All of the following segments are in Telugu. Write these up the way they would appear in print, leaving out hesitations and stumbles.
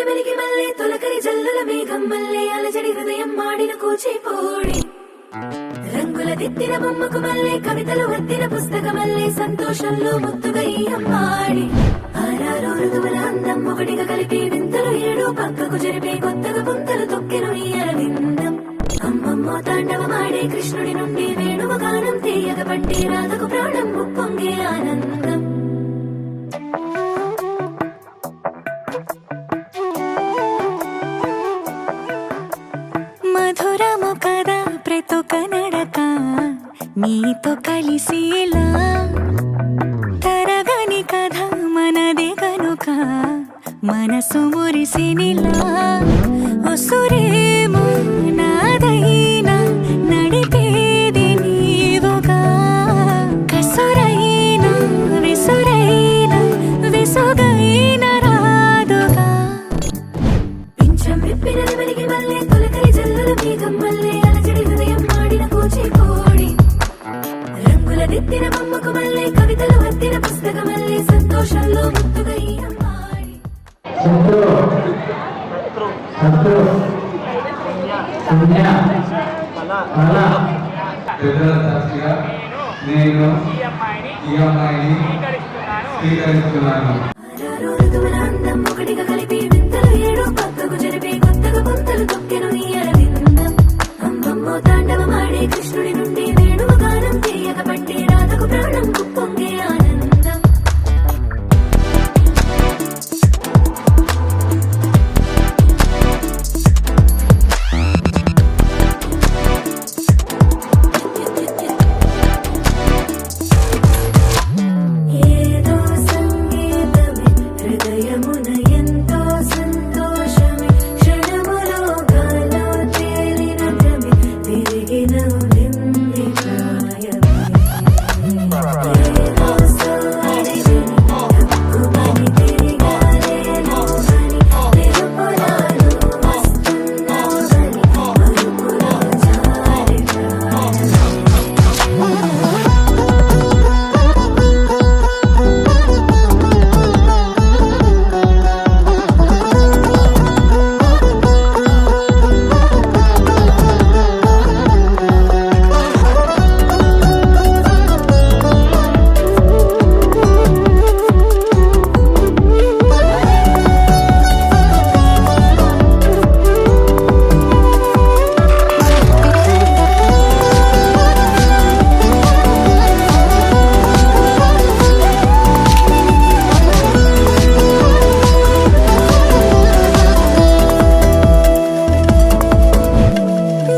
వెలిగి మల్లే తొలకరి జల్లుల మేఘం మల్లే అలజడి హృదయం మాడిన కూచిపోడి రంగుల దిద్దిన బొమ్మకు మల్లే కవితలు వద్దిన పుస్తకమల్లే సంతోషంలో ముద్దుగా ఈ అమ్మాడి ఆరారు ఋతువుల అందం ఒకటిగా కలిపి వింతలు ఏడు పక్కకు జరిపే కొత్తగా పుంతలు తొక్కెను ఈ అరవిందం అమ్మమ్మో తాండవమాడే కృష్ణుడి నుండి వేణువ గానం తీయగ పట్టి రాధకు ప్రాణం ఉప్పొంగే ఆనందం మధురము కదా ప్రతొక నడక నీతో కలిసేలా తరగని కథ మనదే కనుక మనసు మురిసినిలా ఉసురేమో నాదైనా నడిపేది నీవుగా కసురైనా విసురైనా విసుగైన రాదుగా పింఛం విప్పిన వెలిగి మల్లే తొలకరి జల్లుల మేఘం మల్లే అలజడి హృదయం మాడిన కూచిపోడి రంగుల దిద్దిన బొమ్మకు మల్లే కవితలు వద్దిన పుస్తకమల్లే సంతోషంలో ముద్దుగా ఈ అమ్మాడి నేను ఈ అమ్మాయిని స్వీకరిస్తున్నాను. ఆరారు ఋతువుల అందం ఒకటిగా కలిపి వింతలు ఏడు పక్కకు జరిపే కొత్తగా పుంతలు తొక్కెను ఈ అరవిందం అమ్మమ్మో తాండవమాడే కృష్ణుడి నుండి వేణువ గానం తీయగ పట్టి రాధకు ప్రాణం ఉప్పొంగే ఆనందం ఏదో సంగీతమే హృదయమున ఎంతో సంతోషమే క్షణములో గాలో తేలిన భ్రమే తిరిగి నవ్వింది ప్రాయమే ఏదో సోడి విని తక్కువని తిరిగాలేను అని నిరుపురాలు వస్తున్నావని మరుపులో జారి ప్రాయమే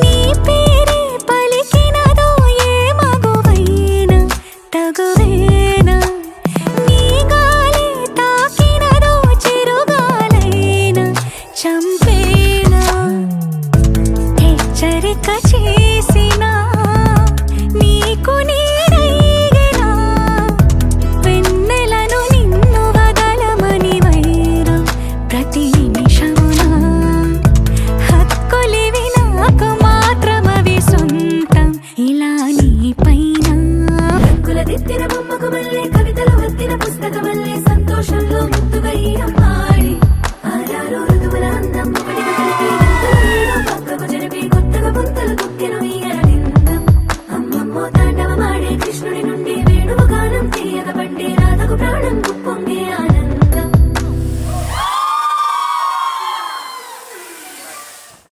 నీ పేరే పలికినదో ఏ మగువైనా తగువేనా నీ గాలి తాకినదో చిరుగాలైనా చంపేనా హెచ్చరిక చేసినా నీకు నీడైనా వెన్నెలను నిన్ను వదలమని వైరం ప్రతి నిమిషమునా హక్కులివి నాకు మాత్రమవి సొంతం ఇలా నీ పైన రంగుల దిద్దిన బొమ్మకు మల్లే కవితలు వద్దిన పుస్తకమల్లే సంతోషంలో ముద్దుగా ఈ అమ్మాడి ఆరారు ఋతువుల అందం ఒకటిగా కలిపి వింతలు ఏడు పక్కకు జరిపి కొత్తగా పుంతలు తొక్కెను ఈ అరవిందం అమ్మమ్మో తాండవమాడే కృష్ణుడి నుండి వేణువ గానం తీయగ పట్టి రాధకు ప్రాణం ఉప్పొంగే